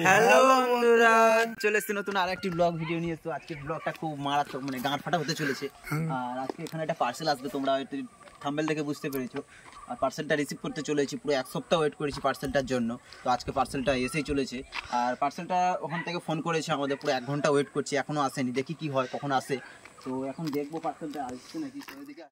Hello বন্ধুরা, চলে এসেছি নতুন আরেকটি ব্লগ ভিডিও নিয়ে। তো আজকের ব্লগটা খুব মারাত্মক, মানে গাঁট ফাটা হতে চলেছে। আর আজকে এখানে একটা পার্সেল আসবে, তোমরা হয়তো থাম্বনেল দেখে বুঝতে পেরেছো। আর পার্সেলটা রিসিভ করতে চলেছি, পুরো এক সপ্তাহ ওয়েট করেছি পার্সেলটার জন্য। তো আজকে পার্সেলটা এসেই চলেছে। আর পার্সেলটা ওখান থেকে ফোন করেছে আমাদের, পুরো 1 ঘন্টা ওয়েট করছি, এখনও আসেনি। দেখি কি হয়, কখন আসে। তো এখন দেখবো পার্সেলটা আসছে নাকি। সেদিকে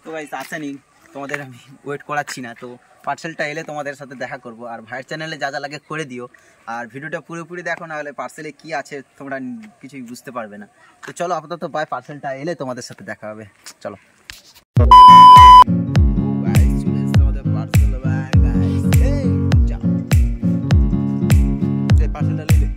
তো গাইস আসেনি, তোমাদের আমি ওয়েট করাচ্ছি না। তো পার্সেলটা এলে তোমাদের সাথে দেখা করব। আর ভাইয়ের চ্যানেলে যা যা লাগে করে দিও, আর ভিডিওটা পুরোপুরি দেখো, না হলে পার্সেলে কি আছে তোমরা কিছুই বুঝতে পারবে না। তো চলো আপাতত ভাই, পার্সেলটা এলে তোমাদের সাথে দেখা হবে, চলো। পার্সেলটা নিলে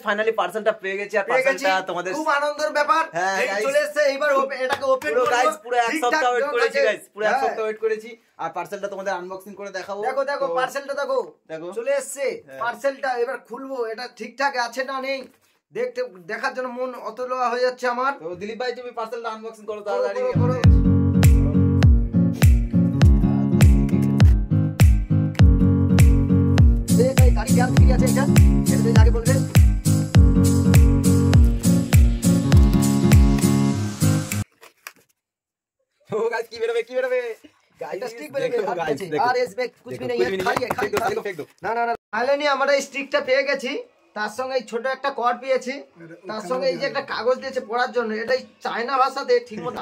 ফাইনালি পার্সেলটা পেয়ে গেছি। আর পার্সেলটা তোমাদের খুব আনন্দের ব্যাপার, চলে এসেছে। এইবার এটাকে ওপেন করব। গাইস পুরো এক সপ্তাহ ওয়েট করেছি, গাইস পুরো এক সপ্তাহ ওয়েট করেছি। আর পার্সেলটা তোমাদের আনবক্সিং করে দেখাবো। দেখো দেখো পার্সেলটা দেখো, চলে এসেছে পার্সেলটা। এবার খুলবো, এটা ঠিকঠাক আছে না নেই দেখতে দেখার জন্য মন অতলোয়া হয়ে যাচ্ছে আমার। তো দিলীপ ভাই, তুমি পার্সেলটা আনবক্সিং করো তাড়াতাড়ি। এই গাড়ি গ্যাস ফ্রি আছে, এটা এটা আগে বলবে। ओ गाइस की बेरबे गाइस स्टिक बेरबे আর এসবে कुछ भी नहीं है, খালি फेंक दो। না না না ফাইনালি আমরা এই স্টিকটা পেয়ে গেছি। তার সঙ্গে এই ছোট একটা কর্ড পেয়েছি, তার সঙ্গে এই যে একটা কাগজ দিয়েছে পড়ার জন্য। এটাই চায়না ভাষাতে ঠিকমতো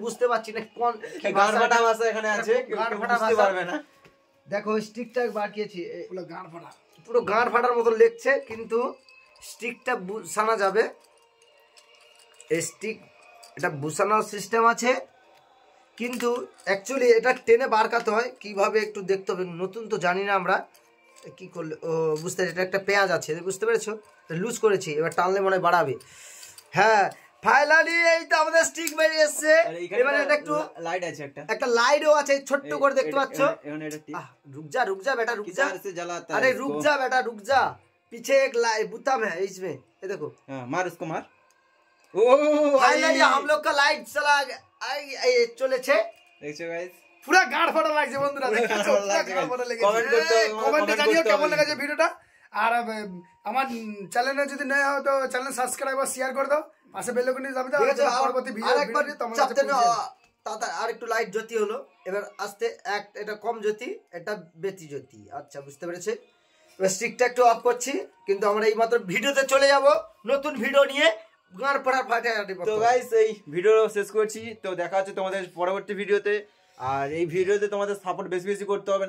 বুঝতে পারছি না কোন গাড়ফাটা ভাষা এখানে আছে, কেউ বুঝতে পারবে না। দেখো স্টিকটা বাকিয়েছি, পুরো গাঁড় ফাটার মতো লেখছে, কিন্তু স্টিকটা বুঝানো যাবে। এই স্টিক এটা বুঝানোর সিস্টেম আছে, কিন্তু অ্যাকচুয়ালি এটা টেনে বার করতে হয় কিভাবে একটু দেখতে হবে। নতুন তো জানি না আমরা কি করলে। ও বুঝতে, এটা একটা পেঁয়াজ আছে, বুঝতে পেরেছো? লুজ করেছি, এবার টানলে মনে হয় বাড়াবে। হ্যাঁ ফাইনালি এই তো আমাদের স্টিক বেরিয়ে এসেছে। এবারে এটা একটু লাইট আছে, একটা লাইটও আছে ছোট্ট করে, দেখতে পাচ্ছো? रुक जा बेटा, रुक जा। अरे रुक जा बेटा, रुक जा। पीछे एक बुताम है इसमें, ये देखो। मार उसको, मार। ओ फाइनली हम लोग का लाइट चला चले छे। देखो गाइस पूरा गाड़ फाटा লাগছে বন্ধুরা, দেখছো? পুরো গাড় ফাটা লেগেছে। কমেন্টে জানিও কেমন লেগেছে ভিডিওটা। আর আমার চ্যানেলে যদি নয়া হও তো চ্যানেল সাবস্ক্রাইব আর শেয়ার করে দাও, পাশে বেল আইকন দাবি দাও। পরবর্তী ভিডিও আরেকবার তোমাদের তাতা আর একটু লাইট জ্যোতি হলো। এবার আস্তে এটা কম জ্যোতি, এটা বেশি জ্যোতি। আচ্ছা বুঝতে পেরেছে। এবার স্টিকটা একটু অফ করছি, কিন্তু আমরা এই মাত্র ভিডিওতে চলে যাব নতুন ভিডিও নিয়ে। তো গাইস এই ভিডিও শেষ করছি। তো দেখা হচ্ছে তোমাদের পরবর্তী ভিডিওতে। আর এই ভিডিওতে তোমাদের সাপোর্ট বেশি বেশি করতে হবে।